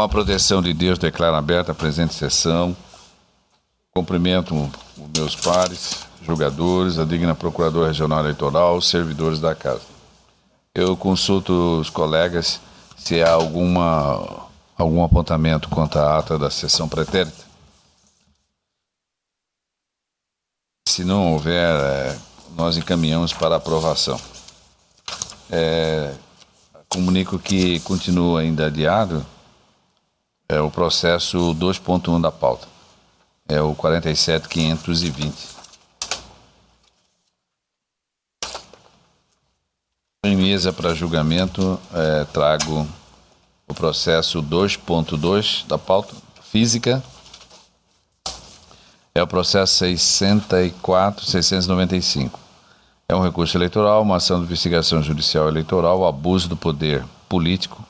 Com a proteção de Deus, declaro aberta a presente sessão. Cumprimento os meus pares, julgadores, a digna Procuradora Regional Eleitoral, os servidores da Casa. Eu consulto os colegas se há algum apontamento quanto à ata da sessão pretérita. Se não houver, nós encaminhamos para aprovação. Comunico que continua ainda adiado o processo 2.1 da pauta. É o 47.520. Em mesa para julgamento, trago o processo 2.2 da pauta física. É o processo 604.695. É um recurso eleitoral, uma ação de investigação judicial eleitoral, abuso do poder político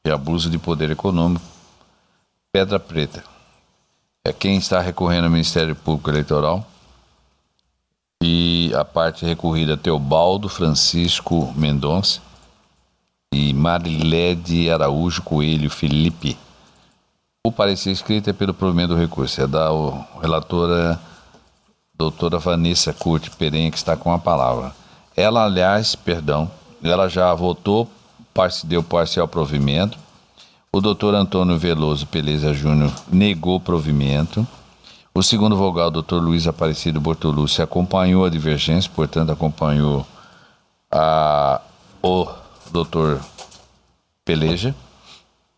e abuso de poder econômico. Pedra Preta. Quem está recorrendo ao Ministério Público Eleitoral e a parte recorrida Teobaldo Francisco Mendonça e Marilede Araújo Coelho Felipe. O parecer escrito é pelo provimento do recurso, é da relatora doutora Vanessa Curti Perenha, que está com a palavra. Ela, aliás, ela já votou, deu parcial provimento. O doutor Antônio Veloso Peleza Júnior negou provimento. O segundo vogal, o doutor Luiz Aparecido Bortolucci, acompanhou a divergência, portanto, acompanhou o doutor Peleja.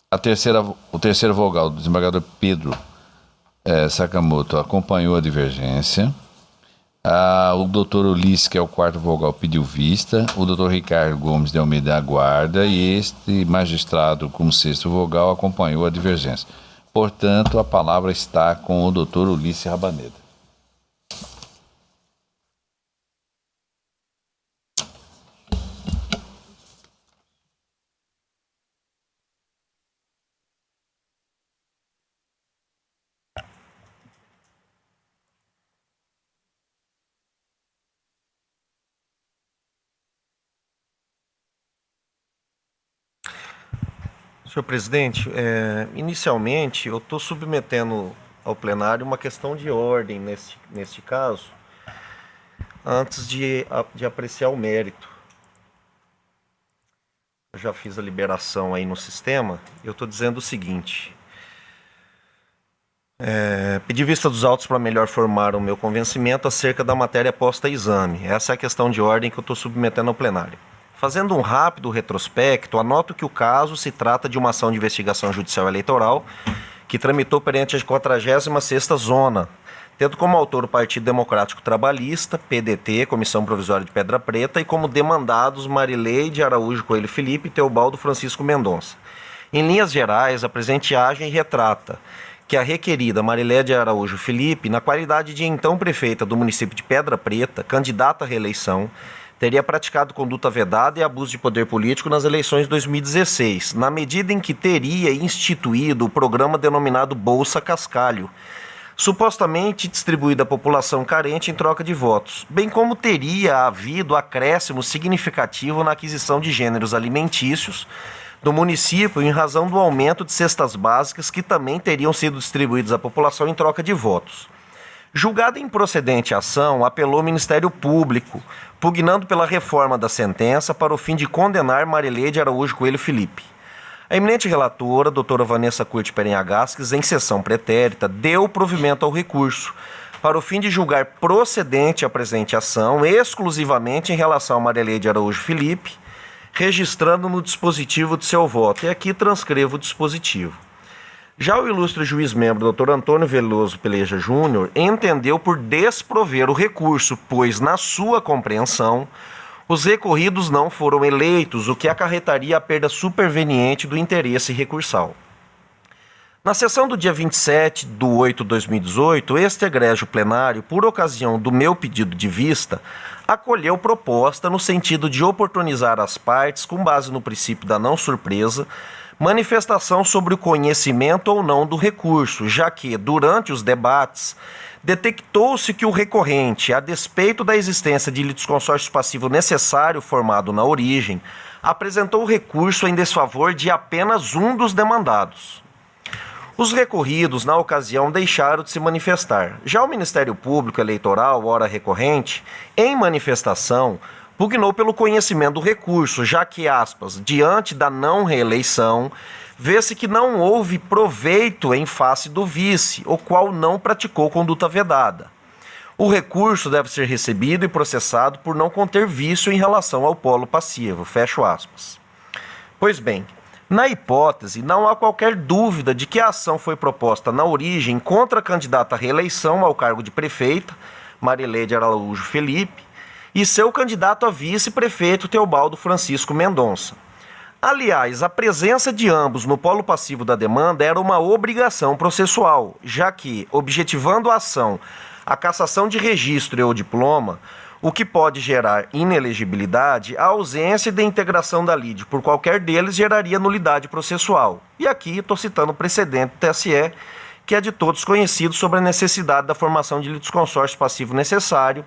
O terceiro vogal, do desembargador Pedro Sakamoto, acompanhou a divergência. O doutor Ulisses, que é o quarto vogal, pediu vista. O doutor Ricardo Gomes de Almeida aguarda. E este magistrado, como sexto vogal, acompanhou a divergência. Portanto, a palavra está com o doutor Ulisses Rabaneda. Senhor presidente, inicialmente eu estou submetendo ao plenário uma questão de ordem neste caso, antes de apreciar o mérito. Eu já fiz a liberação aí no sistema, eu estou dizendo o seguinte: pedi vista dos autos para melhor formar o meu convencimento acerca da matéria posta a exame. Essa é a questão de ordem que eu estou submetendo ao plenário. Fazendo um rápido retrospecto, anoto que o caso se trata de uma ação de investigação judicial eleitoral que tramitou perante a 46ª Zona, tendo como autor o Partido Democrático Trabalhista, PDT, Comissão Provisória de Pedra Preta, e como demandados Marileide Araújo Coelho Felipe e Teobaldo Francisco Mendonça. Em linhas gerais, a presente agem retrata que a requerida Marileide Araújo Felipe, na qualidade de então prefeita do município de Pedra Preta, candidata à reeleição, teria praticado conduta vedada e abuso de poder político nas eleições de 2016, na medida em que teria instituído o programa denominado Bolsa Cascalho, supostamente distribuído à população carente em troca de votos, bem como teria havido acréscimo significativo na aquisição de gêneros alimentícios do município em razão do aumento de cestas básicas que também teriam sido distribuídos à população em troca de votos. Julgada improcedente a ação, apelou ao Ministério Público, pugnando pela reforma da sentença para o fim de condenar Marileide Araújo Coelho Felipe. A eminente relatora, doutora Vanessa Curti Perenha Gasques, em sessão pretérita, deu provimento ao recurso, para o fim de julgar procedente a presente ação, exclusivamente em relação a Marileide Araújo Felipe, registrando no dispositivo de seu voto. E aqui transcrevo o dispositivo. Já o ilustre juiz-membro, Dr. Antônio Veloso Peleja Júnior, entendeu por desprover o recurso, pois, na sua compreensão, os recorridos não foram eleitos, o que acarretaria a perda superveniente do interesse recursal. Na sessão do dia 27/8/2018, este egrégio plenário, por ocasião do meu pedido de vista, acolheu proposta no sentido de oportunizar às partes, com base no princípio da não surpresa, manifestação sobre o conhecimento ou não do recurso, já que, durante os debates, detectou-se que o recorrente, a despeito da existência de litisconsórcio passivo necessário formado na origem, apresentou o recurso em desfavor de apenas um dos demandados. Os recorridos, na ocasião, deixaram de se manifestar. Já o Ministério Público Eleitoral, ora recorrente, em manifestação, pugnou pelo conhecimento do recurso, já que, aspas, diante da não reeleição, vê-se que não houve proveito em face do vice, o qual não praticou conduta vedada. O recurso deve ser recebido e processado por não conter vício em relação ao polo passivo, fecho aspas. Pois bem, na hipótese, não há qualquer dúvida de que a ação foi proposta na origem contra a candidata à reeleição ao cargo de prefeita, Marileide Araújo Felipe, e seu candidato a vice-prefeito, Teobaldo Francisco Mendonça. Aliás, a presença de ambos no polo passivo da demanda era uma obrigação processual, já que, objetivando a ação, a cassação de registro ou diploma, o que pode gerar inelegibilidade, a ausência de integração da lide por qualquer deles geraria nulidade processual. E aqui estou citando o precedente do TSE, que é de todos conhecido sobre a necessidade da formação de litisconsórcio passivo necessário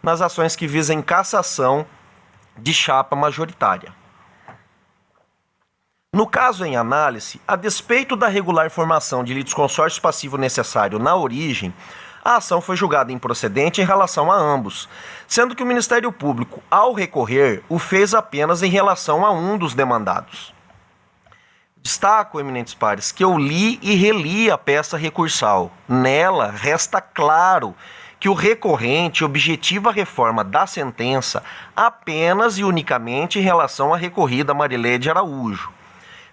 nas ações que visem cassação de chapa majoritária. No caso em análise, a despeito da regular formação de litisconsórcio passivo necessário na origem, a ação foi julgada improcedente em relação a ambos, sendo que o Ministério Público, ao recorrer, o fez apenas em relação a um dos demandados. Destaco, eminentes pares, que eu li e reli a peça recursal. Nela, resta claro que o recorrente objetiva a reforma da sentença apenas e unicamente em relação à recorrida Marileide Araújo.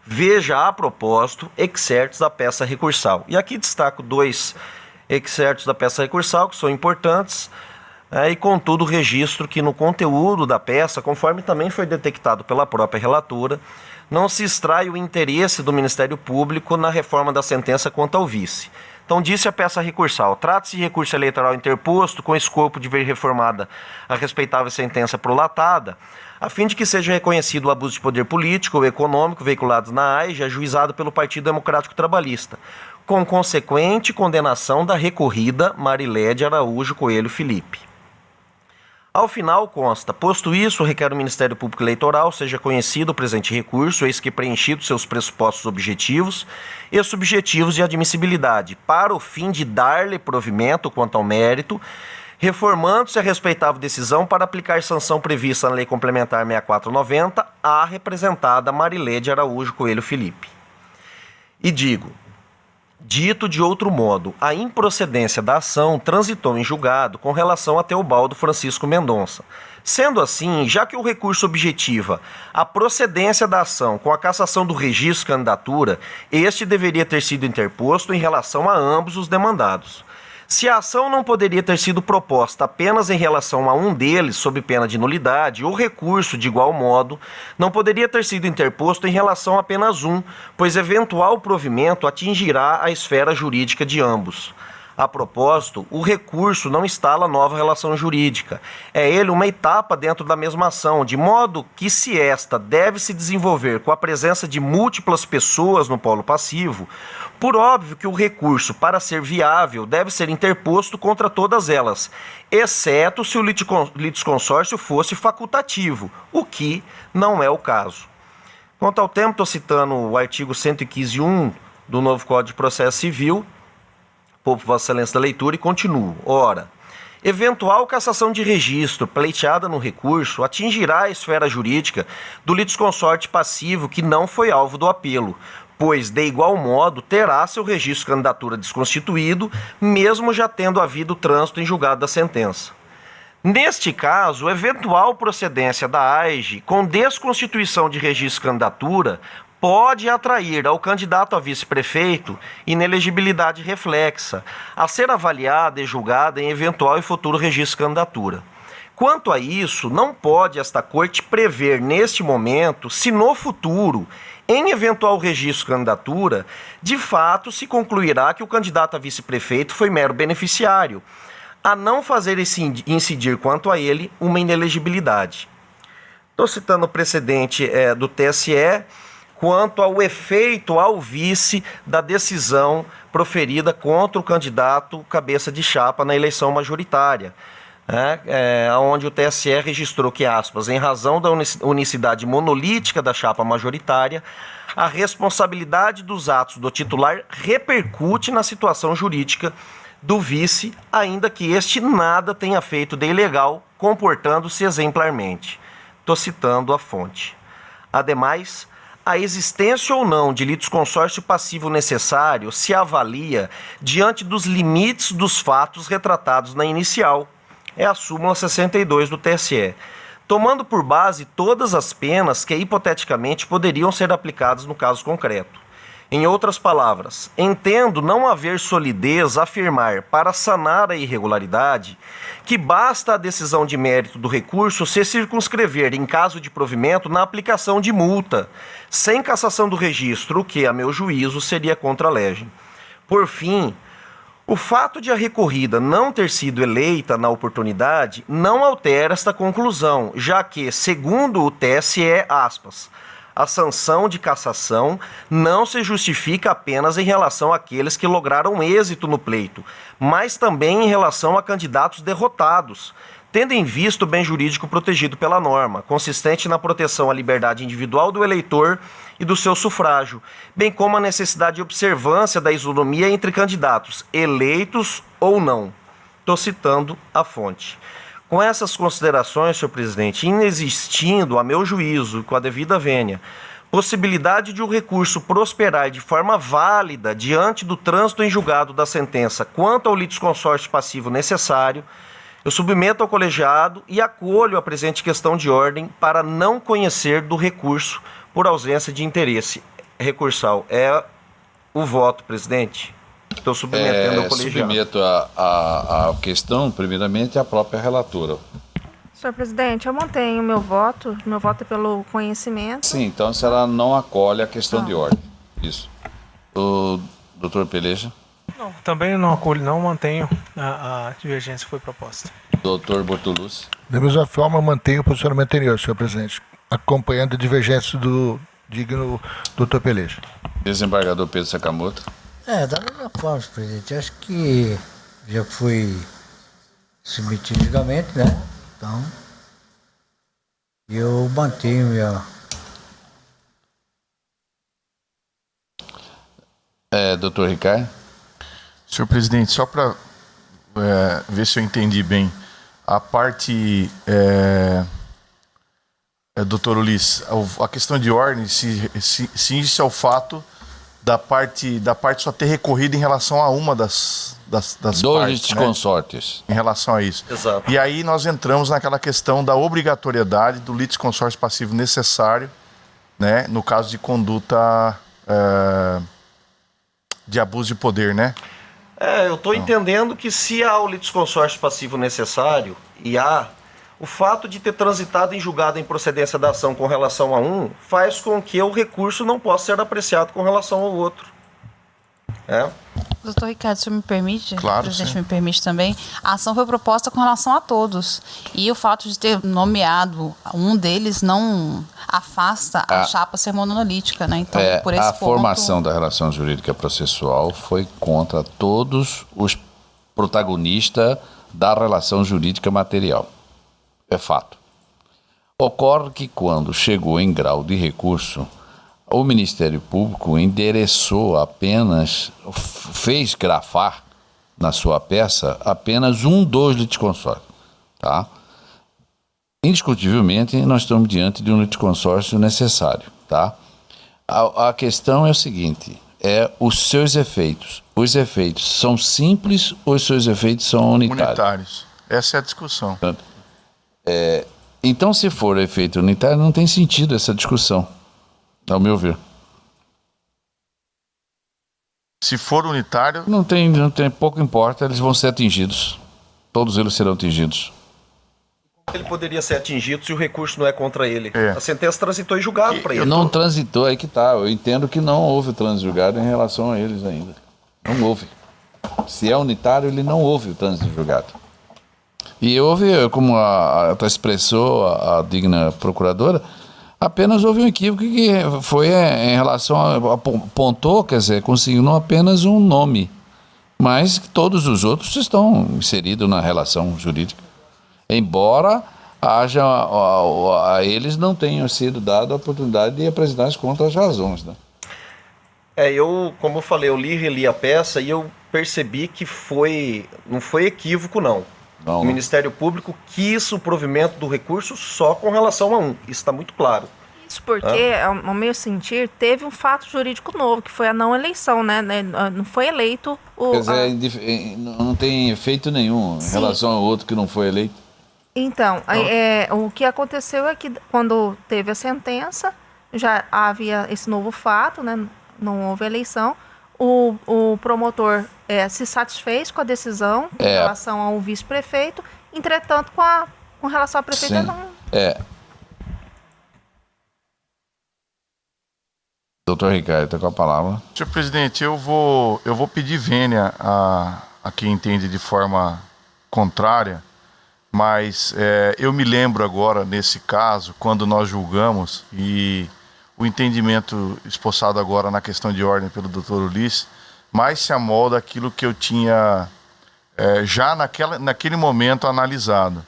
Veja, a propósito, excertos da peça recursal. E aqui destaco dois excertos da peça recursal que são importantes, e contudo registro que no conteúdo da peça, conforme também foi detectado pela própria relatora, não se extrai o interesse do Ministério Público na reforma da sentença quanto ao vice. Então, disse a peça recursal: trata-se de recurso eleitoral interposto com escopo de ver reformada a respeitável sentença prolatada, a fim de que seja reconhecido o abuso de poder político ou econômico veiculado na AIJ, ajuizado pelo Partido Democrático Trabalhista, com consequente condenação da recorrida Marileide Araújo Coelho Felipe. Ao final consta: posto isso, requer o Ministério Público Eleitoral seja conhecido o presente recurso, eis que preenchidos seus pressupostos objetivos e subjetivos de admissibilidade, para o fim de dar-lhe provimento quanto ao mérito, reformando-se a respeitável decisão para aplicar sanção prevista na Lei Complementar 6490 à representada Marileide Araújo Coelho Felipe. E digo, dito de outro modo, a improcedência da ação transitou em julgado com relação a Teobaldo Francisco Mendonça. Sendo assim, já que o recurso objetiva a procedência da ação com a cassação do registro de candidatura, este deveria ter sido interposto em relação a ambos os demandados. Se a ação não poderia ter sido proposta apenas em relação a um deles, sob pena de nulidade, o recurso, de igual modo, não poderia ter sido interposto em relação a apenas um, pois eventual provimento atingirá a esfera jurídica de ambos. A propósito, o recurso não instala nova relação jurídica. É ele uma etapa dentro da mesma ação, de modo que, se esta deve se desenvolver com a presença de múltiplas pessoas no polo passivo, por óbvio que o recurso, para ser viável, deve ser interposto contra todas elas, exceto se o litisconsórcio fosse facultativo, o que não é o caso. Quanto ao tempo, estou citando o artigo 115.1 do novo Código de Processo Civil, poupo Vossa Excelência da leitura, e continuo. Ora, eventual cassação de registro pleiteada no recurso atingirá a esfera jurídica do litisconsorte passivo que não foi alvo do apelo, pois, de igual modo, terá seu registro de candidatura desconstituído, mesmo já tendo havido trânsito em julgado da sentença. Neste caso, eventual procedência da AIJ com desconstituição de registro de candidatura pode atrair ao candidato a vice-prefeito inelegibilidade reflexa, a ser avaliada e julgada em eventual e futuro registro de candidatura. Quanto a isso, não pode esta Corte prever neste momento se no futuro, em eventual registro de candidatura, de fato se concluirá que o candidato a vice-prefeito foi mero beneficiário, a não fazer incidir quanto a ele uma inelegibilidade. Estou citando o precedente do TSE, quanto ao efeito ao vice da decisão proferida contra o candidato cabeça de chapa na eleição majoritária. onde o TSE registrou que, aspas, em razão da unicidade monolítica da chapa majoritária, a responsabilidade dos atos do titular repercute na situação jurídica do vice, ainda que este nada tenha feito de ilegal, comportando-se exemplarmente. Estou citando a fonte. Ademais, a existência ou não de litisconsórcio passivo necessário se avalia diante dos limites dos fatos retratados na inicial. É a súmula 62 do TSE, tomando por base todas as penas que hipoteticamente poderiam ser aplicadas no caso concreto. Em outras palavras, entendo não haver solidez afirmar, para sanar a irregularidade, que basta a decisão de mérito do recurso se circunscrever, em caso de provimento, na aplicação de multa, sem cassação do registro, o que, a meu juízo, seria contra a legem. Por fim, o fato de a recorrida não ter sido eleita na oportunidade não altera esta conclusão, já que, segundo o TSE, aspas, a sanção de cassação não se justifica apenas em relação àqueles que lograram êxito no pleito, mas também em relação a candidatos derrotados, tendo em vista o bem jurídico protegido pela norma, consistente na proteção à liberdade individual do eleitor e do seu sufrágio, bem como a necessidade de observância da isonomia entre candidatos, eleitos ou não. Estou citando a fonte. Com essas considerações, senhor presidente, inexistindo, a meu juízo, com a devida vênia, possibilidade de o recurso prosperar de forma válida diante do trânsito em julgado da sentença quanto ao litisconsórcio passivo necessário, eu submeto ao colegiado e acolho a presente questão de ordem para não conhecer do recurso por ausência de interesse recursal. É o voto, presidente. Estou submetendo ao colegiado. Submeto a questão, primeiramente, à própria relatora. Senhor presidente, eu mantenho meu voto é pelo conhecimento. Sim, então a senhora não acolhe a questão de ordem. Isso. O doutor Peleja? Não, também não acolho, não mantenho a divergência que foi proposta. Doutor Bortolucci? Da mesma forma, mantenho o posicionamento anterior, senhor presidente, acompanhando a divergência do digno doutor Peleja. Desembargador Pedro Sakamoto? Da mesma forma, senhor presidente. Acho que já foi submetido julgamento, né? Então, eu mantenho minha... Doutor Ricardo? Senhor presidente, só para ver se eu entendi bem, a parte, doutor Ulisses, a questão de ordem se isso é o fato da parte só ter recorrido em relação a uma das partes, litisconsortes. Em relação a isso. Exato. E aí nós entramos naquela questão da obrigatoriedade do litisconsórcio passivo necessário, né, no caso de conduta de abuso de poder, né? Eu estou entendendo que se há o litisconsórcio passivo necessário e há o fato de ter transitado em julgado em procedência da ação com relação a um, faz com que o recurso não possa ser apreciado com relação ao outro. Doutor Ricardo, o senhor me permite? Claro, o presidente sim. me permite também. A ação foi proposta com relação a todos. E o fato de ter nomeado um deles não afasta a chapa ser monolítica, né? Então, por esse a ponto... formação da relação jurídica processual foi contra todos os protagonistas da relação jurídica material. É fato. Ocorre que quando chegou em grau de recurso, o Ministério Público endereçou apenas, fez grafar na sua peça apenas um dos litisconsórcios, tá? Indiscutivelmente, nós estamos diante de um litisconsórcio necessário, tá? A questão é o seguinte, os seus efeitos. Os efeitos são simples ou os seus efeitos são unitários? Essa é a discussão. Então, se for efeito unitário, não tem sentido essa discussão, ao meu ver. Se for unitário... Não tem, pouco importa, eles vão ser atingidos. Todos eles serão atingidos. Ele poderia ser atingido se o recurso não é contra ele. A sentença transitou em julgado para ele. Não transitou, aí que tá. Eu entendo que não houve trânsito julgado em relação a eles ainda. Não houve. Se é unitário, ele não houve o trânsito julgado. E houve, como até expressou a digna procuradora, apenas houve um equívoco que foi em relação apontou, quer dizer, conseguiu apenas um nome, mas todos os outros estão inseridos na relação jurídica. embora haja a eles não tenham sido dado a oportunidade de apresentar as contas as razões, né? Como eu falei, eu li e reli a peça e eu percebi que não foi equívoco, não. O Ministério Público quis o provimento do recurso só com relação a um. Isso está muito claro. Isso porque, ao meu sentir, teve um fato jurídico novo, que foi a não eleição, né? Não foi eleito o... Quer dizer, não tem efeito nenhum em relação ao outro que não foi eleito. Então, o que aconteceu é que quando teve a sentença, já havia esse novo fato, né? Não houve eleição. O promotor se satisfez com a decisão em relação ao vice-prefeito, entretanto, com relação à prefeita, não... Doutor Ricardo, está com a palavra. Senhor presidente, eu vou pedir vênia a quem entende de forma contrária, mas eu me lembro agora, nesse caso, quando nós julgamos, e o entendimento espossado agora na questão de ordem pelo doutor Ulisses, mais se amolda aquilo que eu tinha já naquele momento analisado.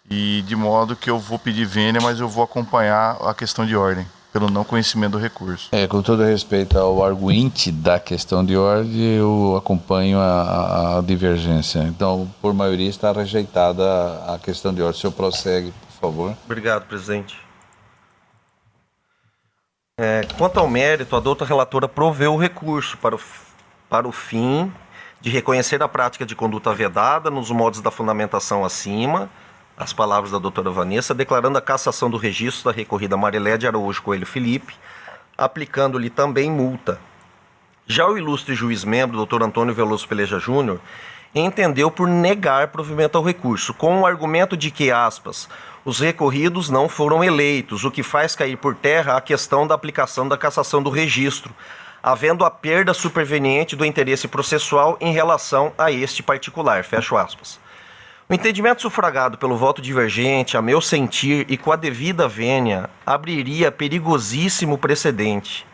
E de modo que eu vou pedir vênia, mas eu vou acompanhar a questão de ordem, pelo não conhecimento do recurso. Com todo respeito ao arguinte da questão de ordem, eu acompanho a divergência. Então, por maioria, está rejeitada a questão de ordem. O senhor prossegue, por favor. Obrigado, presidente. Quanto ao mérito, a doutora relatora proveu o recurso para o fim de reconhecer a prática de conduta vedada nos modos da fundamentação acima, as palavras da doutora Vanessa, declarando a cassação do registro da recorrida Marilédia Araújo Coelho Felipe, aplicando-lhe também multa. Já o ilustre juiz-membro, doutor Antônio Veloso Peleja Júnior, entendeu por negar provimento ao recurso, com o argumento de que, aspas, os recorridos não foram eleitos, o que faz cair por terra a questão da aplicação da cassação do registro, havendo a perda superveniente do interesse processual em relação a este particular, fecho aspas. O entendimento sufragado pelo voto divergente, a meu sentir e com a devida vênia, abriria perigosíssimo precedente.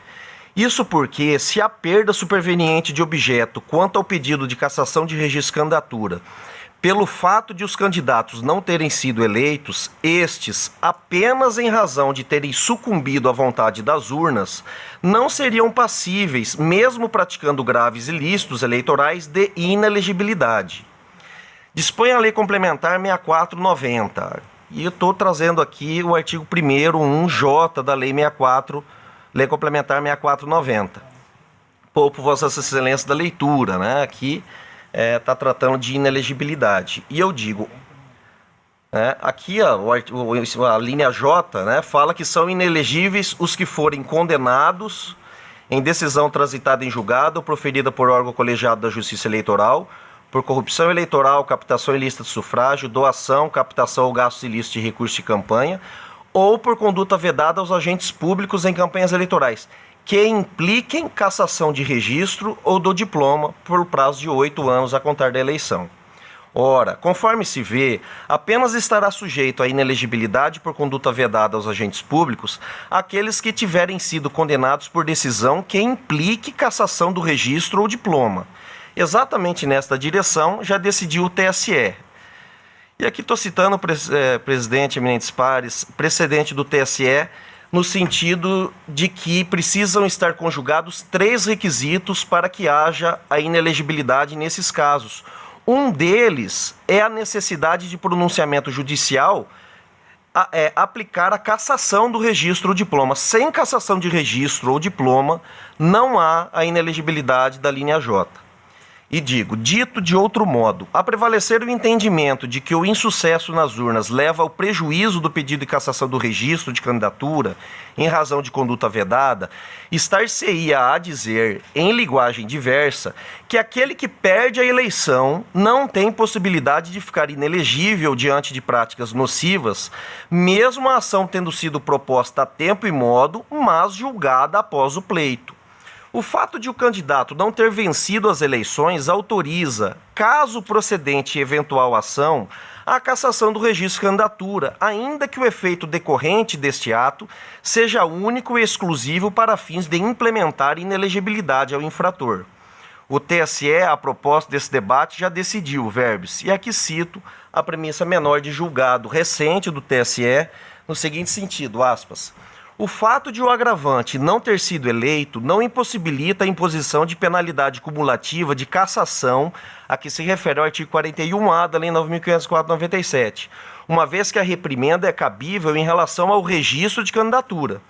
Isso porque, se a perda superveniente de objeto quanto ao pedido de cassação de registro de candidatura, pelo fato de os candidatos não terem sido eleitos, estes, apenas em razão de terem sucumbido à vontade das urnas, não seriam passíveis, mesmo praticando graves ilícitos eleitorais, de inelegibilidade. Dispõe a Lei Complementar 6490. E eu estou trazendo aqui o artigo 1º, 1J da Lei 64, Lei Complementar 6490. Poupo Vossa Excelência da leitura, né? Aqui está tratando de inelegibilidade. E eu digo, aqui a linha J, né, fala que são inelegíveis os que forem condenados em decisão transitada em julgado ou proferida por órgão colegiado da Justiça Eleitoral, por corrupção eleitoral, captação ilícita de sufrágio, doação, captação ou gastos ilícitos de recurso de campanha, ou por conduta vedada aos agentes públicos em campanhas eleitorais, que impliquem cassação de registro ou do diploma por prazo de 8 anos a contar da eleição. Ora, conforme se vê, apenas estará sujeito à inelegibilidade por conduta vedada aos agentes públicos aqueles que tiverem sido condenados por decisão que implique cassação do registro ou diploma. Exatamente nesta direção já decidiu o TSE. E aqui estou citando o presidente eminentes pares, precedente do TSE, no sentido de que precisam estar conjugados 3 requisitos para que haja a inelegibilidade nesses casos. Um deles é a necessidade de pronunciamento judicial aplicar a cassação do registro ou diploma. Sem cassação de registro ou diploma, não há a inelegibilidade da linha J. E digo, dito de outro modo, a prevalecer o entendimento de que o insucesso nas urnas leva ao prejuízo do pedido de cassação do registro de candidatura em razão de conduta vedada, estar-se-ia a dizer, em linguagem diversa, que aquele que perde a eleição não tem possibilidade de ficar inelegível diante de práticas nocivas, mesmo a ação tendo sido proposta a tempo e modo, mas julgada após o pleito. O fato de o candidato não ter vencido as eleições autoriza, caso procedente eventual ação, a cassação do registro de candidatura, ainda que o efeito decorrente deste ato seja único e exclusivo para fins de implementar inelegibilidade ao infrator. O TSE, a propósito desse debate, já decidiu, verbis, e aqui cito a premissa menor de julgado recente do TSE, no seguinte sentido, aspas, o fato de o agravante não ter sido eleito não impossibilita a imposição de penalidade cumulativa de cassação a que se refere o artigo 41A da Lei 9.504/97, uma vez que a reprimenda é cabível em relação ao registro de candidatura.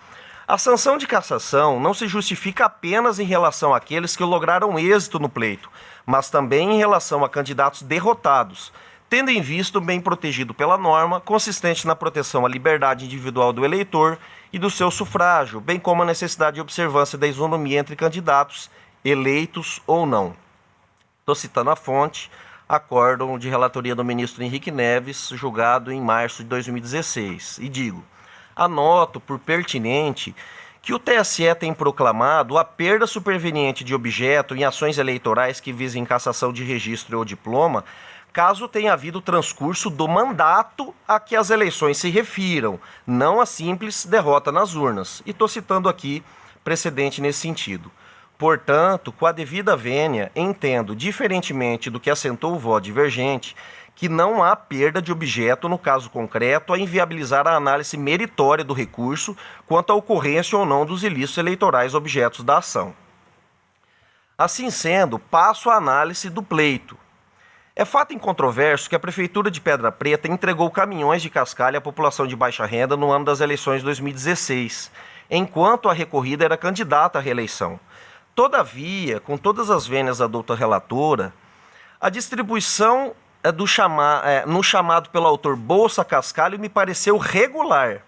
A sanção de cassação não se justifica apenas em relação àqueles que lograram êxito no pleito, mas também em relação a candidatos derrotados, tendo em vista o bem protegido pela norma, consistente na proteção à liberdade individual do eleitor e do seu sufrágio, bem como a necessidade de observância da isonomia entre candidatos, eleitos ou não. Estou citando a fonte, acórdão de relatoria do ministro Henrique Neves, julgado em março de 2016. E digo, anoto por pertinente que o TSE tem proclamado a perda superveniente de objeto em ações eleitorais que visem cassação de registro ou diploma, caso tenha havido transcurso do mandato a que as eleições se refiram, não a simples derrota nas urnas. E estou citando aqui precedente nesse sentido. Portanto, com a devida vênia, entendo, diferentemente do que assentou o voto divergente, que não há perda de objeto no caso concreto a inviabilizar a análise meritória do recurso quanto à ocorrência ou não dos ilícitos eleitorais objetos da ação. Assim sendo, passo à análise do pleito. É fato incontroverso que a Prefeitura de Pedra Preta entregou caminhões de cascalho à população de baixa renda no ano das eleições de 2016, enquanto a recorrida era candidata à reeleição. Todavia, com todas as vênias da douta relatora, a distribuição no chamado pelo autor Bolsa Cascalho me pareceu regular.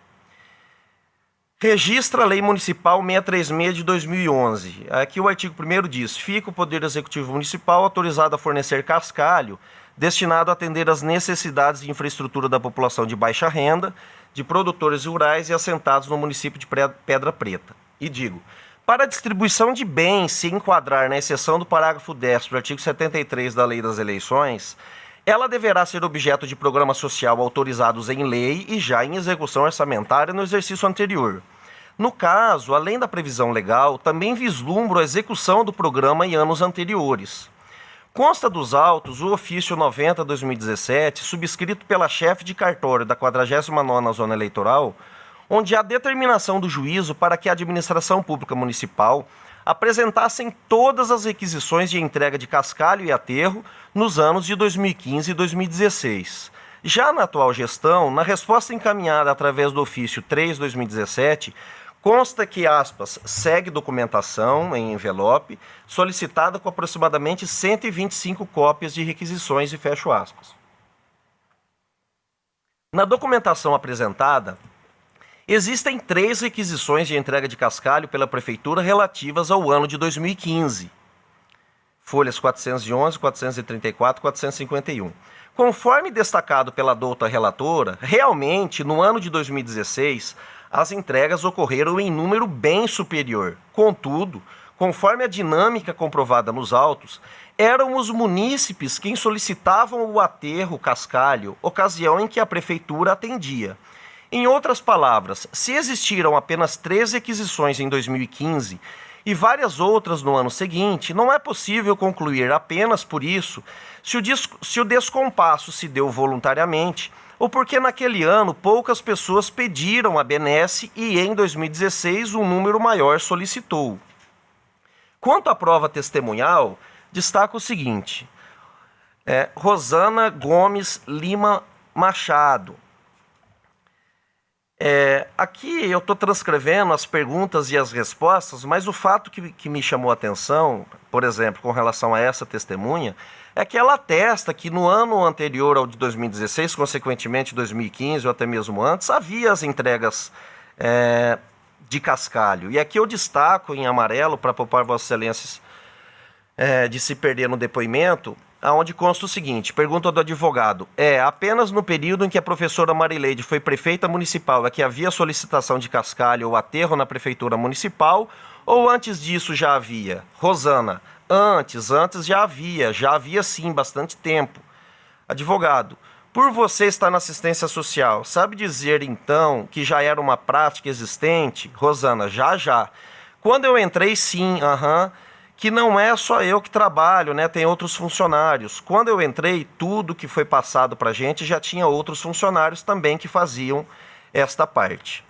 Registra a Lei Municipal 636 de 2011. Aqui o artigo 1º diz: fica o Poder Executivo Municipal autorizado a fornecer cascalho destinado a atender às necessidades de infraestrutura da população de baixa renda, de produtores rurais e assentados no município de Pedra Preta. E digo, para a distribuição de bens se enquadrar na exceção do parágrafo 10º do artigo 73 da Lei das Eleições, ela deverá ser objeto de programa social autorizados em lei e já em execução orçamentária no exercício anterior. No caso, além da previsão legal, também vislumbro a execução do programa em anos anteriores. Consta dos autos o ofício 90/2017, subscrito pela chefe de cartório da 49ª Zona Eleitoral, onde há determinação do juízo para que a administração pública municipal apresentassem todas as requisições de entrega de cascalho e aterro nos anos de 2015 e 2016. Já na atual gestão, na resposta encaminhada através do ofício 3/2017, consta que, aspas, segue documentação em envelope solicitada com aproximadamente 125 cópias de requisições e fecho aspas. Na documentação apresentada, existem 3 requisições de entrega de cascalho pela Prefeitura relativas ao ano de 2015. Folhas 411, 434 e 451. Conforme destacado pela douta relatora, realmente, no ano de 2016, as entregas ocorreram em número bem superior. Contudo, conforme a dinâmica comprovada nos autos, eram os munícipes quem solicitavam o aterro cascalho, ocasião em que a Prefeitura atendia. Em outras palavras, se existiram apenas 3 requisições em 2015 e várias outras no ano seguinte, não é possível concluir apenas por isso se o descompasso se deu voluntariamente ou porque naquele ano poucas pessoas pediram a benesse e em 2016 um número maior solicitou. Quanto à prova testemunhal, destaco o seguinte: Rosana Gomes Lima Machado. Aqui eu estou transcrevendo as perguntas e as respostas, mas o fato que me chamou a atenção, por exemplo, com relação a essa testemunha, é que ela atesta que no ano anterior ao de 2016, consequentemente 2015 ou até mesmo antes, havia as entregas de cascalho. E aqui eu destaco em amarelo, para poupar Vossas Excelências de se perder no depoimento, aonde consta o seguinte: pergunta do advogado: apenas no período em que a professora Marileide foi prefeita municipal é que havia solicitação de cascalho ou aterro na prefeitura municipal, ou antes disso já havia? Rosana: antes já havia sim, bastante tempo. Advogado: por você estar na assistência social, sabe dizer então que já era uma prática existente? Rosana: já. Quando eu entrei, sim, que não é só eu que trabalho, né? Tem outros funcionários. Quando eu entrei, tudo que foi passado para a gente já tinha outros funcionários também que faziam esta parte.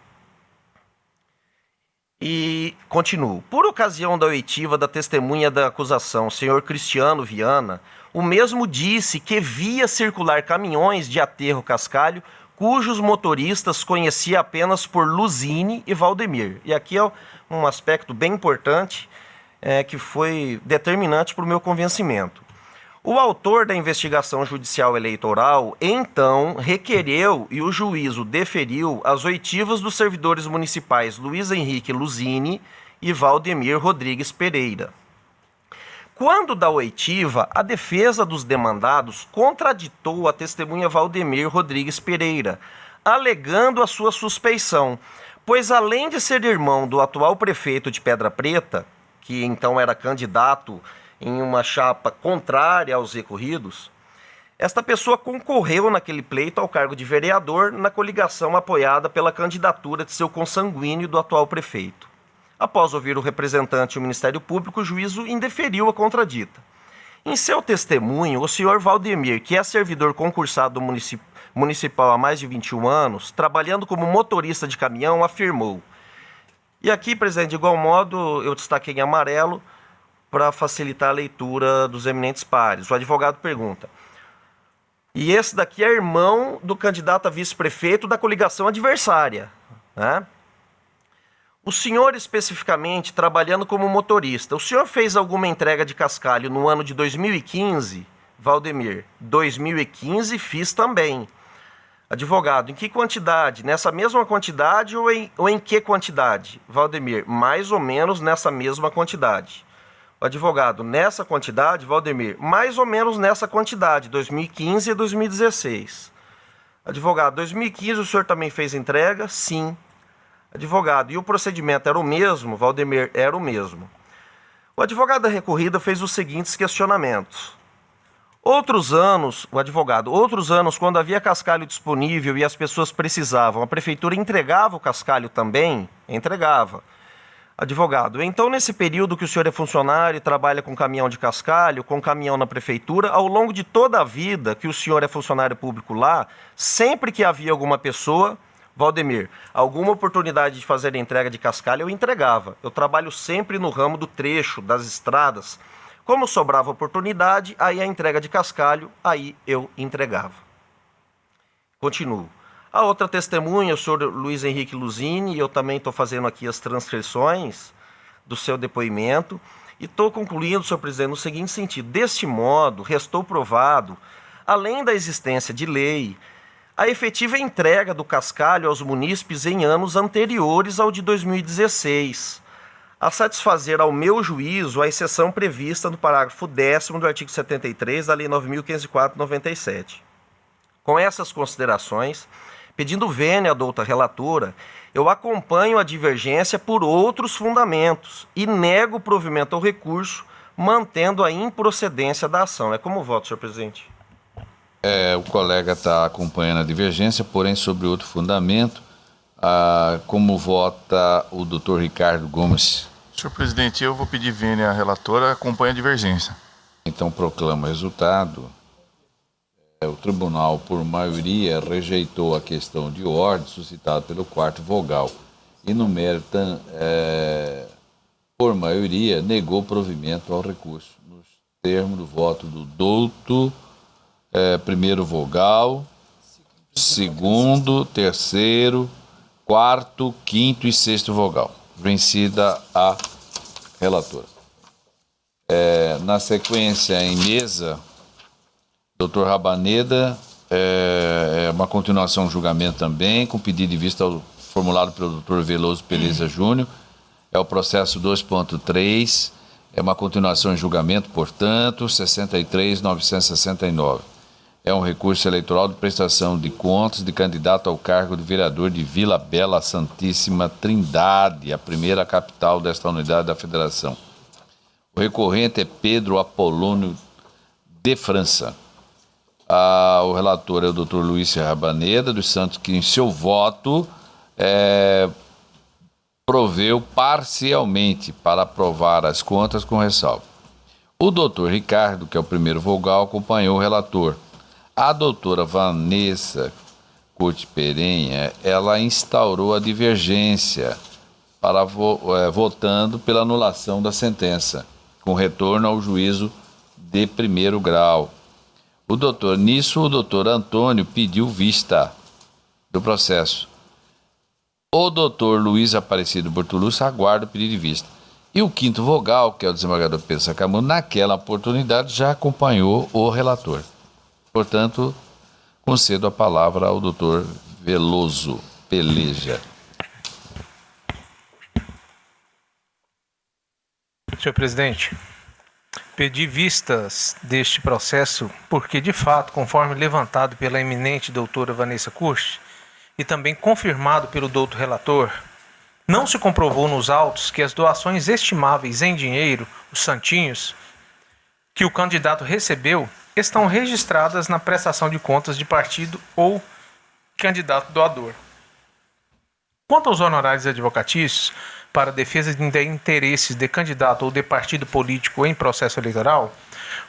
E continuo. Por ocasião da oitiva da testemunha da acusação, senhor Cristiano Viana, o mesmo disse que via circular caminhões de aterro cascalho cujos motoristas conhecia apenas por Luzini e Valdemir. E aqui é um aspecto bem importante, que foi determinante para o meu convencimento. O autor da investigação judicial eleitoral, então, requereu e o juízo deferiu as oitivas dos servidores municipais Luiz Henrique Luzini e Valdemir Rodrigues Pereira. Quando da oitiva, a defesa dos demandados contraditou a testemunha Valdemir Rodrigues Pereira, alegando a sua suspeição, pois além de ser irmão do atual prefeito de Pedra Preta, que então era candidato em uma chapa contrária aos recorridos, esta pessoa concorreu naquele pleito ao cargo de vereador na coligação apoiada pela candidatura de seu consanguíneo do atual prefeito. Após ouvir o representante e o Ministério Público, o juízo indeferiu a contradita. Em seu testemunho, o senhor Valdemir, que é servidor concursado municipal há mais de 21 anos, trabalhando como motorista de caminhão, afirmou. E aqui, presidente, de igual modo, eu destaquei em amarelo para facilitar a leitura dos eminentes pares. O advogado pergunta. E esse daqui é irmão do candidato a vice-prefeito da coligação adversária, né? O senhor, especificamente, trabalhando como motorista, o senhor fez alguma entrega de cascalho no ano de 2015? Valdemir, 2015 fiz também. Advogado, em que quantidade? Nessa mesma quantidade ou em que quantidade? Valdemir, mais ou menos nessa mesma quantidade. O advogado, nessa quantidade? Valdemir, mais ou menos nessa quantidade, 2015 e 2016. Advogado, 2015 o senhor também fez entrega? Sim. Advogado, e o procedimento era o mesmo? Valdemir, era o mesmo. O advogado da recorrida fez os seguintes questionamentos. Outros anos, o advogado, outros anos, quando havia cascalho disponível e as pessoas precisavam, a prefeitura entregava o cascalho também? Entregava. Advogado, então nesse período que o senhor é funcionário e trabalha com caminhão de cascalho, com caminhão na prefeitura, ao longo de toda a vida que o senhor é funcionário público lá, sempre que havia alguma pessoa, Valdemir, alguma oportunidade de fazer a entrega de cascalho eu entregava. Eu trabalho sempre no ramo do trecho, das estradas. Como sobrava oportunidade, aí a entrega de cascalho, aí eu entregava. Continuo. A outra testemunha, o senhor Luiz Henrique Luzini, eu também estou fazendo aqui as transcrições do seu depoimento e estou concluindo, senhor presidente, no seguinte sentido. Deste modo, restou provado, além da existência de lei, a efetiva entrega do cascalho aos munícipes em anos anteriores ao de 2016, a satisfazer ao meu juízo a exceção prevista no parágrafo 10º do artigo 73 da Lei 9.504/97. Com essas considerações, pedindo vênia à douta relatora, eu acompanho a divergência por outros fundamentos e nego o provimento ao recurso, mantendo a improcedência da ação. É como voto, senhor presidente. O colega está acompanhando a divergência, porém sobre outro fundamento. Como vota o doutor Ricardo Gomes? Senhor presidente, eu vou pedir vênia à relatora, acompanha a divergência. Então proclama o resultado. O tribunal, por maioria, rejeitou a questão de ordem suscitada pelo quarto vogal e, no mérito, por maioria, negou provimento ao recurso, nos termos do voto do douto, primeiro vogal, segundo, terceiro, quarto, quinto e sexto vogal. Vencida a relatora. Na sequência, em mesa, doutor Rabaneda, uma continuação do julgamento também, com pedido de vista formulado pelo doutor Veloso Peleza Júnior. É o processo 2.3, é uma continuação em julgamento, portanto, 63.969. É um recurso eleitoral de prestação de contas de candidato ao cargo de vereador de Vila Bela Santíssima Trindade, a primeira capital desta unidade da federação. O recorrente é Pedro Apolônio de França. O relator é o doutor Luiz Rabaneda dos Santos, que em seu voto proveu parcialmente para aprovar as contas com ressalva. O doutor Ricardo, que é o primeiro vogal, acompanhou o relator. A doutora Vanessa Curti Perenha, ela instaurou a divergência para votando pela anulação da sentença, com retorno ao juízo de primeiro grau. O doutor Antônio pediu vista do processo. O doutor Luiz Aparecido Bortolucci aguarda o pedido de vista. E o quinto vogal, que é o desembargador Pedro Sacamão, naquela oportunidade já acompanhou o relator. Portanto, concedo a palavra ao doutor Veloso Peleja. Senhor presidente, pedi vistas deste processo porque, de fato, conforme levantado pela eminente doutora Vanessa Curti e também confirmado pelo doutor relator, não se comprovou nos autos que as doações estimáveis em dinheiro, os santinhos, que o candidato recebeu, estão registradas na prestação de contas de partido ou candidato doador. Quanto aos honorários advocatícios para defesa de interesses de candidato ou de partido político em processo eleitoral,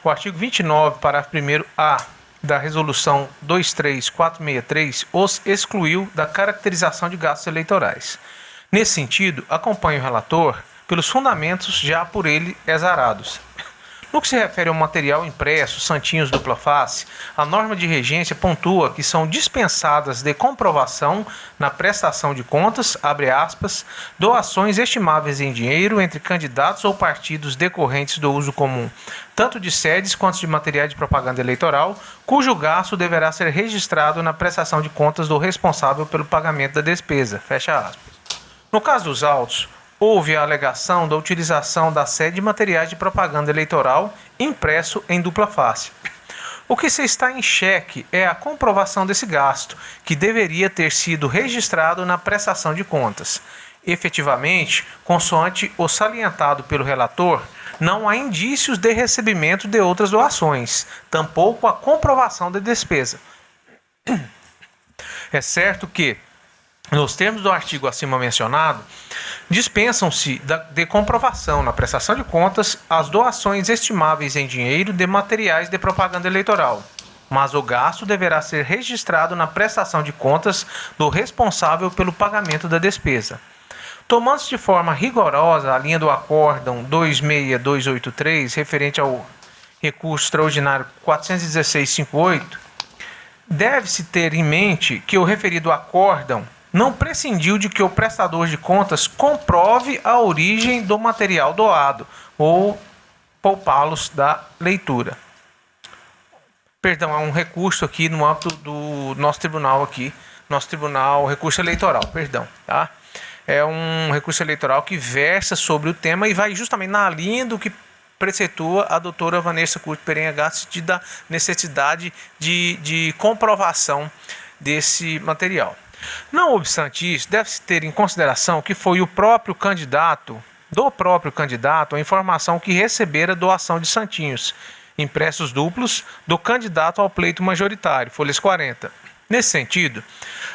o artigo 29, parágrafo 1º-A da Resolução 23463 os excluiu da caracterização de gastos eleitorais. Nesse sentido, acompanho o relator pelos fundamentos já por ele exarados. No que se refere ao material impresso, santinhos dupla face, a norma de regência pontua que são dispensadas de comprovação na prestação de contas, abre aspas, doações estimáveis em dinheiro entre candidatos ou partidos decorrentes do uso comum, tanto de sedes quanto de material de propaganda eleitoral, cujo gasto deverá ser registrado na prestação de contas do responsável pelo pagamento da despesa, fecha aspas. No caso dos autos, houve a alegação da utilização da sede de materiais de propaganda eleitoral impresso em dupla face. O que se está em xeque é a comprovação desse gasto, que deveria ter sido registrado na prestação de contas. Efetivamente, consoante o salientado pelo relator, não há indícios de recebimento de outras doações, tampouco a comprovação da despesa. É certo que, nos termos do artigo acima mencionado, dispensam-se de comprovação na prestação de contas as doações estimáveis em dinheiro de materiais de propaganda eleitoral, mas o gasto deverá ser registrado na prestação de contas do responsável pelo pagamento da despesa. Tomando-se de forma rigorosa a linha do acórdão 26283, referente ao recurso extraordinário 416.58, deve-se ter em mente que o referido acórdão não prescindiu de que o prestador de contas comprove a origem do material doado ou poupá-los da leitura. Perdão, é um recurso aqui no âmbito do nosso tribunal aqui, recurso eleitoral, perdão, tá? É um recurso eleitoral que versa sobre o tema e vai justamente na linha do que preceitua a doutora Vanessa Curti Perenha Gatti da necessidade de comprovação desse material. Não obstante isso, deve-se ter em consideração que foi do próprio candidato, a informação que recebera doação de santinhos, impressos duplos, do candidato ao pleito majoritário, folhas 40. Nesse sentido,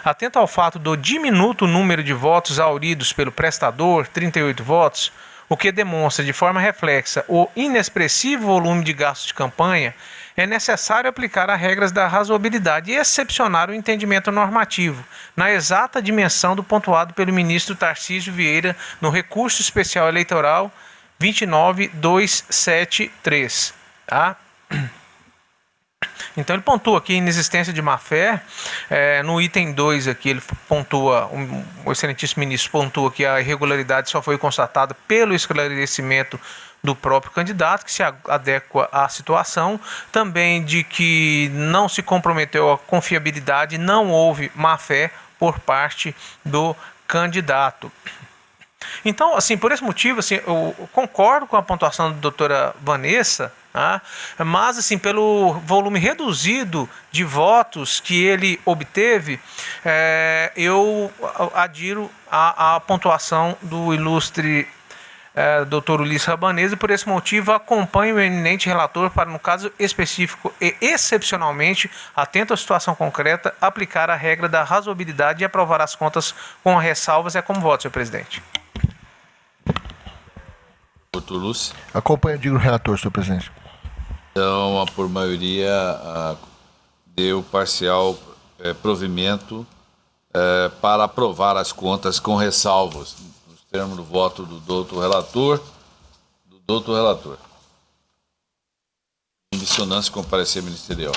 atento ao fato do diminuto número de votos auridos pelo prestador, 38 votos, o que demonstra de forma reflexa o inexpressivo volume de gastos de campanha, é necessário aplicar as regras da razoabilidade e excepcionar o entendimento normativo, na exata dimensão do pontuado pelo ministro Tarcísio Vieira no recurso especial eleitoral 29273. Tá? Então ele pontua aqui a inexistência de má-fé, no item 2 aqui ele pontua, o excelentíssimo ministro pontua que a irregularidade só foi constatada pelo esclarecimento do próprio candidato, que se adequa à situação, também de que não se comprometeu a confiabilidade, não houve má-fé por parte do candidato. Então, assim, por esse motivo, assim, eu concordo com a pontuação da doutora Vanessa, tá? Mas, assim, pelo volume reduzido de votos que ele obteve, eu adiro à pontuação do ilustre Dr. Ulisses Rabanese, e por esse motivo acompanho o eminente relator para, no caso específico e excepcionalmente, atento à situação concreta, aplicar a regra da razoabilidade e aprovar as contas com ressalvas. É como voto, senhor presidente. Doutor Lúcio. Acompanho o digno relator, senhor presidente. Então, por maioria, deu parcial provimento para aprovar as contas com ressalvas, nos termos do voto do doutor relator. Em dissonância com o parecer ministerial.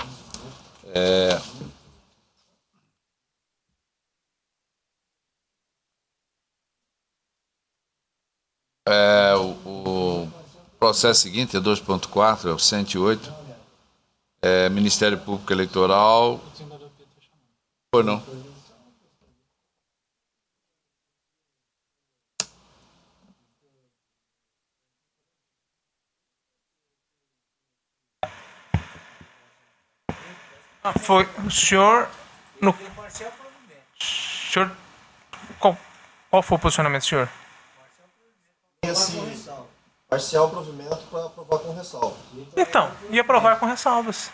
O processo seguinte é 2.4, é o 108, Ministério Público Eleitoral. Foi não? Foi o senhor. Senhor, qual foi o posicionamento, senhor? Parcial provimento para aprovar com ressalvas. Então, ia aprovar com ressalvas.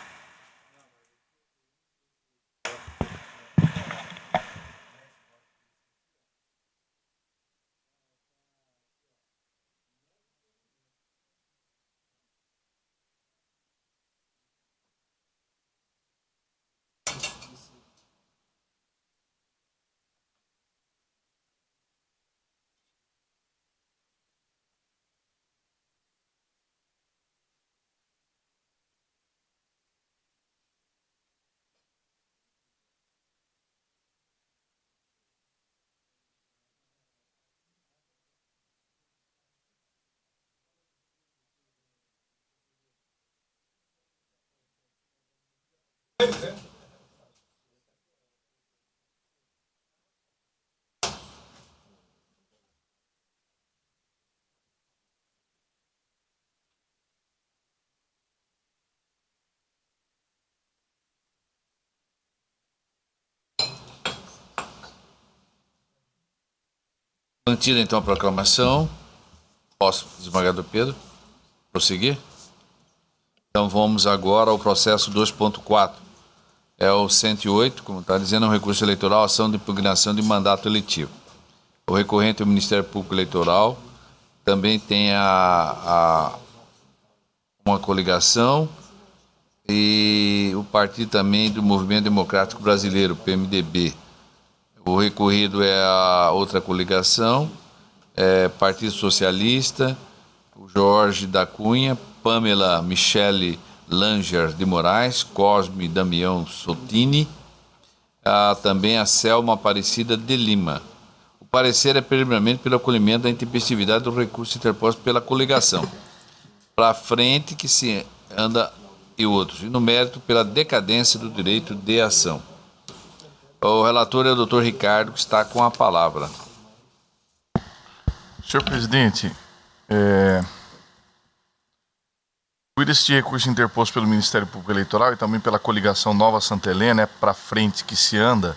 Mantida então a proclamação. Posso, desembargador Pedro, prosseguir? Então vamos agora ao processo 2.4. É o 108, como está dizendo, é um recurso eleitoral, ação de impugnação de mandato eletivo. O recorrente é o Ministério Público Eleitoral, também tem uma coligação e o partido também do Movimento Democrático Brasileiro, PMDB. O recorrido é a outra coligação, Partido Socialista, o Jorge da Cunha, Pamela Michele Langer de Moraes, Cosme Damião Sotini, também a Selma Aparecida de Lima. O parecer é preliminarmente pelo acolhimento da intempestividade do recurso interposto pela coligação. Para frente que se anda e outros. E no mérito pela decadência do direito de ação. O relator é o doutor Ricardo, que está com a palavra. Senhor presidente, por este recurso interposto pelo Ministério Público Eleitoral e também pela coligação Nova Santa Helena, para frente que se anda,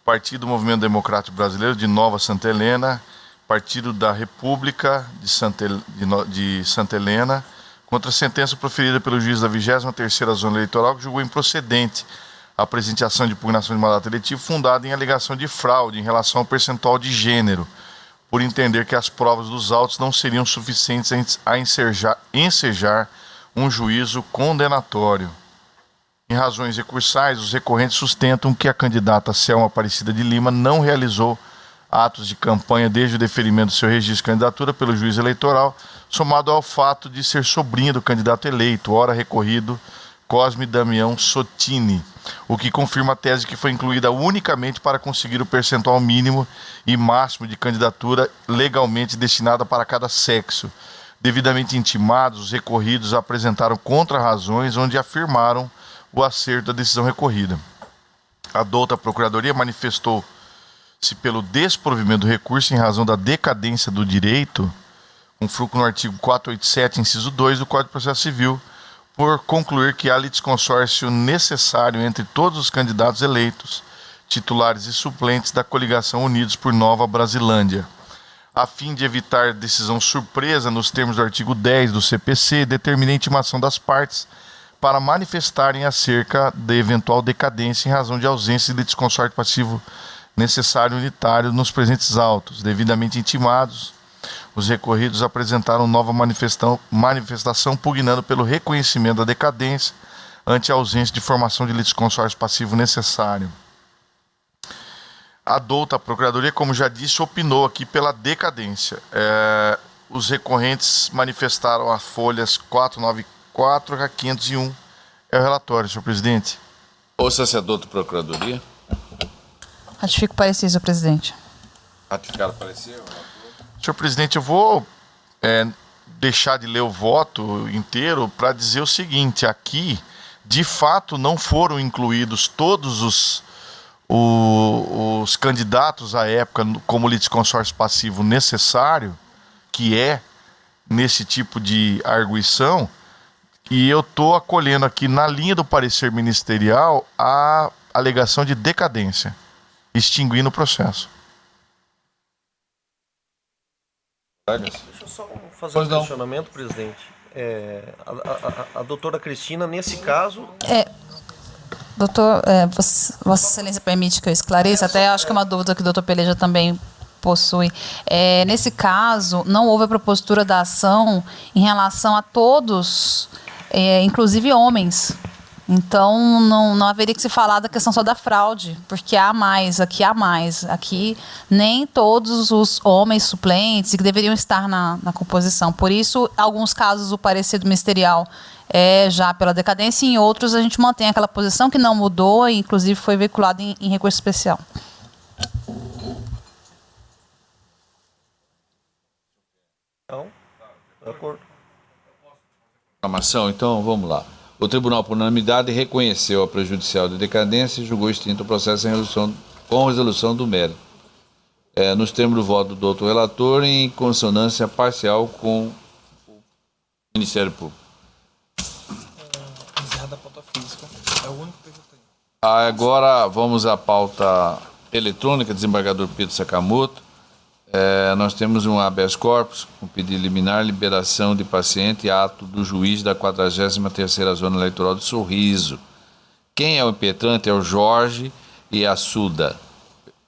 Partido do Movimento Democrático Brasileiro de Nova Santa Helena, Partido da República de Santa Helena, contra a sentença proferida pelo juiz da 23ª Zona Eleitoral, que julgou improcedente a apresentação de impugnação de mandato eletivo fundada em alegação de fraude em relação ao percentual de gênero, por entender que as provas dos autos não seriam suficientes a ensejar um juízo condenatório. Em razões recursais, os recorrentes sustentam que a candidata Selma Aparecida de Lima não realizou atos de campanha desde o deferimento do seu registro de candidatura pelo juiz eleitoral, somado ao fato de ser sobrinha do candidato eleito, ora recorrido, Cosme Damião Sotini, o que confirma a tese que foi incluída unicamente para conseguir o percentual mínimo e máximo de candidatura legalmente destinada para cada sexo. Devidamente intimados, os recorridos apresentaram contra-razões onde afirmaram o acerto da decisão recorrida. A douta Procuradoria manifestou-se pelo desprovimento do recurso em razão da decadência do direito, com fruto no artigo 487, inciso 2 do Código de Processo Civil, por concluir que há litisconsórcio necessário entre todos os candidatos eleitos, titulares e suplentes da coligação Unidos por Nova Brasilândia. A fim de evitar decisão surpresa nos termos do artigo 10 do CPC, determina a intimação das partes para manifestarem acerca da eventual decadência em razão de ausência de litisconsórcio passivo necessário unitário nos presentes autos. Devidamente intimados, os recorridos apresentaram nova manifestação pugnando pelo reconhecimento da decadência ante a ausência de formação de litisconsórcio passivo necessário. A douta Procuradoria, como já disse, opinou aqui pela decadência. Os recorrentes manifestaram as folhas 494 a 501. É o relatório, senhor presidente. Ouça-se a douta Procuradoria. Ratifico o parecer, senhor presidente. Ratificado o parecer. Senhor presidente, eu vou deixar de ler o voto inteiro para dizer o seguinte: aqui, de fato, não foram incluídos todos os candidatos à época como litisconsórcio passivo necessário, que é nesse tipo de arguição, e eu estou acolhendo aqui na linha do parecer ministerial a alegação de decadência, extinguindo o processo. Deixa eu só fazer um questionamento, presidente. A doutora Cristina, nesse caso... Doutor, Vossa Excelência permite que eu esclareça? Até acho que é uma dúvida que o doutor Peleja também possui. Nesse caso, não houve a propositura da ação em relação a todos, inclusive homens. Então, não haveria que se falar da questão só da fraude, porque há mais. Aqui, nem todos os homens suplentes que deveriam estar na composição. Por isso, em alguns casos, o parecer do ministerial é já pela decadência, e em outros a gente mantém aquela posição que não mudou e, inclusive, foi veiculado em recurso especial. Então, de acordo. Então, vamos lá. O tribunal, por unanimidade, reconheceu a prejudicial de decadência e julgou extinto o processo com resolução do mérito. Nos termos do voto do doutor relator, em consonância parcial com o Ministério Público. Encerrada a pauta física. É o único que eu tenho. Agora vamos à pauta eletrônica, desembargador Pedro Sakamoto. Nós temos um habeas corpus, com pedido liminar, liberação de paciente e ato do juiz da 43ª Zona Eleitoral de Sorriso. Quem é o impetrante é o Jorge e a Suda,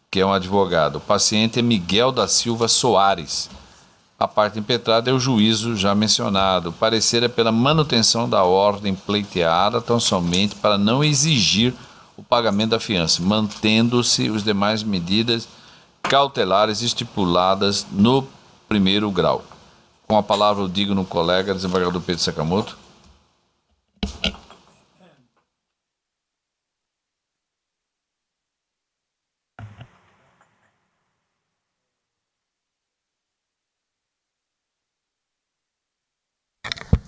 que é um advogado. O paciente é Miguel da Silva Soares. A parte impetrada é o juízo já mencionado. O parecer é pela manutenção da ordem pleiteada, tão somente para não exigir o pagamento da fiança, mantendo-se as demais medidas cautelares estipuladas no primeiro grau. Com a palavra o digno colega, desembargador Pedro Sakamoto.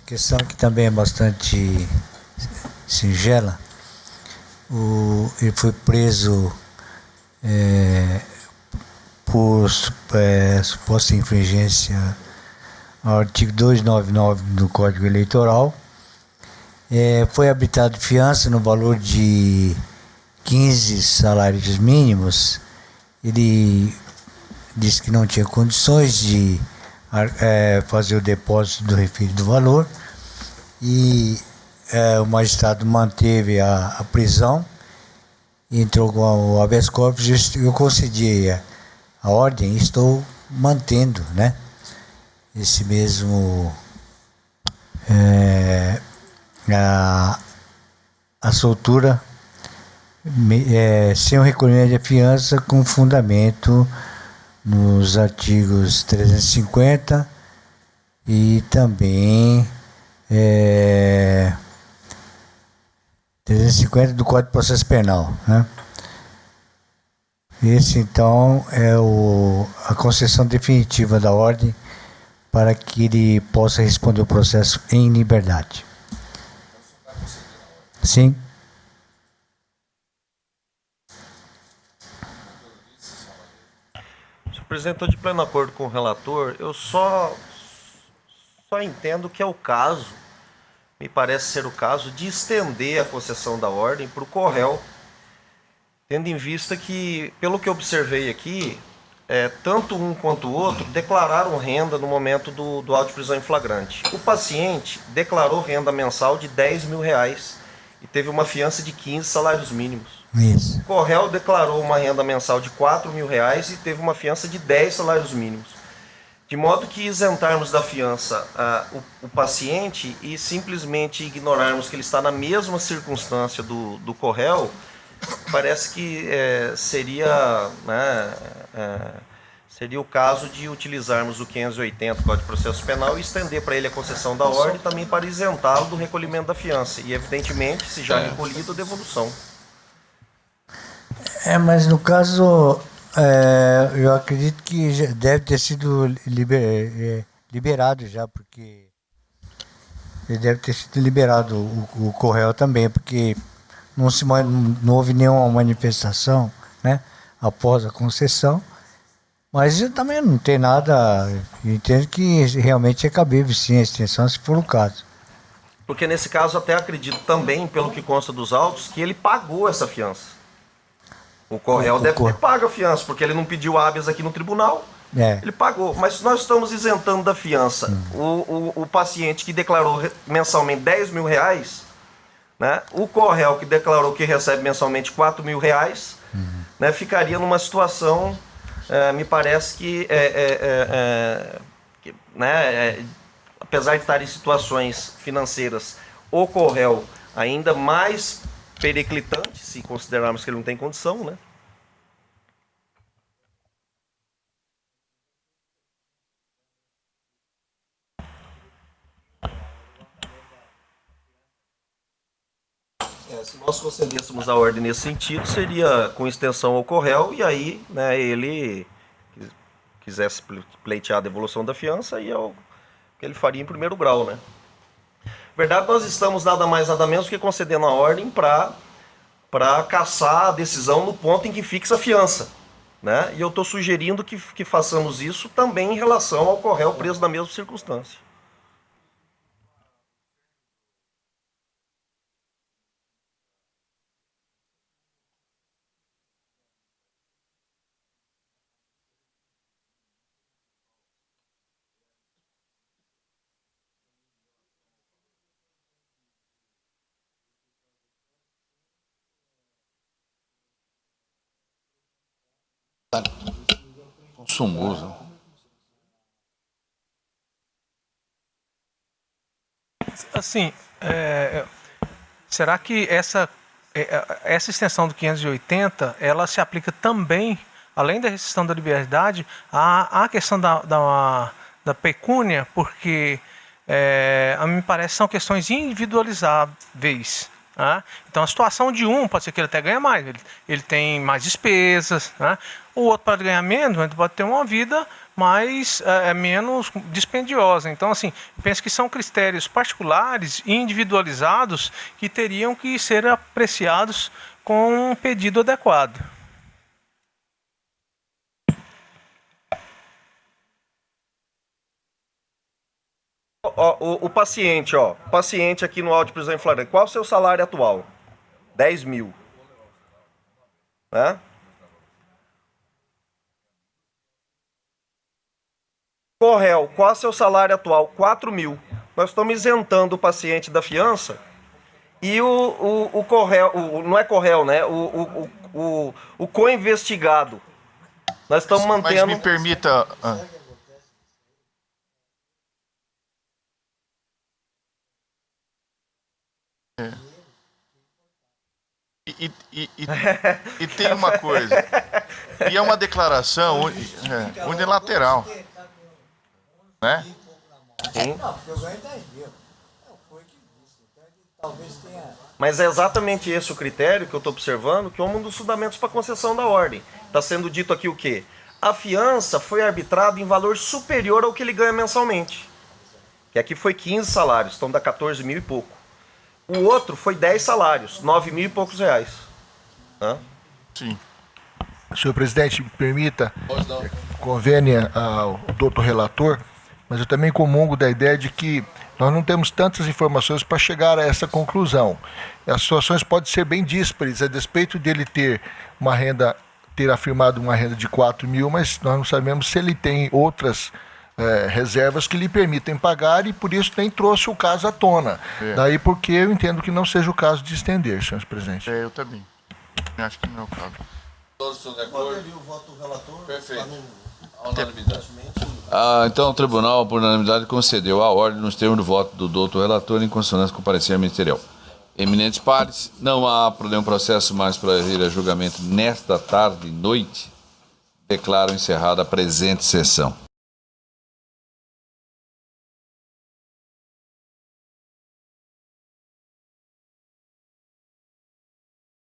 Questão que também é bastante singela. Ele foi preso por suposta infringência ao artigo 299 do Código Eleitoral. Foi habilitado fiança no valor de 15 salários mínimos. Ele disse que não tinha condições de fazer o depósito do referido valor, e o magistrado manteve a prisão, entrou com o habeas corpus. Eu concedi a ordem e estou mantendo, né, esse mesmo a soltura sem o recolhimento de fiança, com fundamento nos artigos 350 e também 350 do Código de Processo Penal, né? Esse, então, é a concessão definitiva da ordem para que ele possa responder o processo em liberdade. Sim. Senhor presidente, estou de pleno acordo com o relator. Eu só entendo que é o caso, me parece ser o caso, de estender a concessão da ordem para o Corréu, tendo em vista que, pelo que observei aqui, tanto um quanto o outro declararam renda no momento do auto de prisão em flagrante. O paciente declarou renda mensal de R$10 mil e teve uma fiança de 15 salários mínimos. Isso. O Corréu declarou uma renda mensal de R$4 mil e teve uma fiança de 10 salários mínimos. De modo que isentarmos da fiança o paciente e simplesmente ignorarmos que ele está na mesma circunstância do corréu, parece que seria, né, seria o caso de utilizarmos o 580 Código de Processo Penal e estender para ele a concessão da ordem também para isentá-lo do recolhimento da fiança. E, evidentemente, se já recolhido, a devolução. Mas no caso, eu acredito que já deve ter sido liberado já, porque ele deve ter sido liberado o corréu também, porque não houve nenhuma manifestação, né, após a concessão. Mas eu também não tem nada, eu entendo que realmente é cabível sim a extensão, se for o caso. Porque nesse caso até acredito também, pelo que consta dos autos, que ele pagou essa fiança. O corréu deve ter pago a fiança, porque ele não pediu habeas aqui no tribunal, ele pagou. Mas nós estamos isentando da fiança o paciente que declarou mensalmente R$10.000, né? O corréu que declarou que recebe mensalmente R$4.000, né, ficaria numa situação... me parece que, apesar de estar em situações financeiras, o corréu ainda mais periclitante, se considerarmos que ele não tem condição, né? Se nós concedêssemos a ordem nesse sentido, seria com extensão ao corréu, e aí, né, ele quisesse pleitear a devolução da fiança, e é o que ele faria em primeiro grau, né? Na verdade, nós estamos nada mais nada menos que concedendo a ordem para cassar a decisão no ponto em que fixa a fiança, né? E eu estou sugerindo que façamos isso também em relação ao corréu preso na mesma circunstância. Sumuso. Assim, será que essa extensão do 580, ela se aplica também, além da restrição da liberdade, à questão da pecúnia, porque a mim parece que são questões individualizáveis. Então a situação de um pode ser que ele até ganhe mais, ele tem mais despesas, né? O outro pode ganhar menos, mas pode ter uma vida menos dispendiosa. Então, assim, penso que são critérios particulares e individualizados que teriam que ser apreciados com um pedido adequado. O paciente aqui no auto de prisão em flagrante, qual é o seu salário atual? 10.000. Né? Corréu, qual é o seu salário atual? 4.000. Nós estamos isentando o paciente da fiança e o corréu, não é corréu, né? O co-investigado. Nós estamos mantendo... Mas me permita... E tem uma coisa, e é uma declaração unilateral, né? Sim. Mas é exatamente esse o critério que eu estou observando, que é um dos fundamentos para a concessão da ordem. Está sendo dito aqui o quê? A fiança foi arbitrada em valor superior ao que ele ganha mensalmente. Que aqui foi 15 salários, então dá 14.000 e pouco. O outro foi 10 salários, 9.000 e poucos reais. Sim. Senhor presidente, me permita, convênia ao doutor relator, mas eu também comungo da ideia de que nós não temos tantas informações para chegar a essa conclusão. As situações podem ser bem díspares, a despeito dele ter afirmado uma renda de 4.000, mas nós não sabemos se ele tem outras reservas que lhe permitem pagar, e por isso nem trouxe o caso à tona. Daí porque eu entendo que não seja o caso de estender, senhor presidente. Eu também. Acho que não é o caso. Todos estão de acordo? O voto do relator. Perfeito. A unanimidade. Então, o tribunal, por unanimidade, concedeu a ordem nos termos do voto do doutor relator em consonância com o parecer ministerial. Eminentes pares, não há nenhum processo mais para ir a julgamento nesta tarde e noite. Declaro encerrada a presente sessão.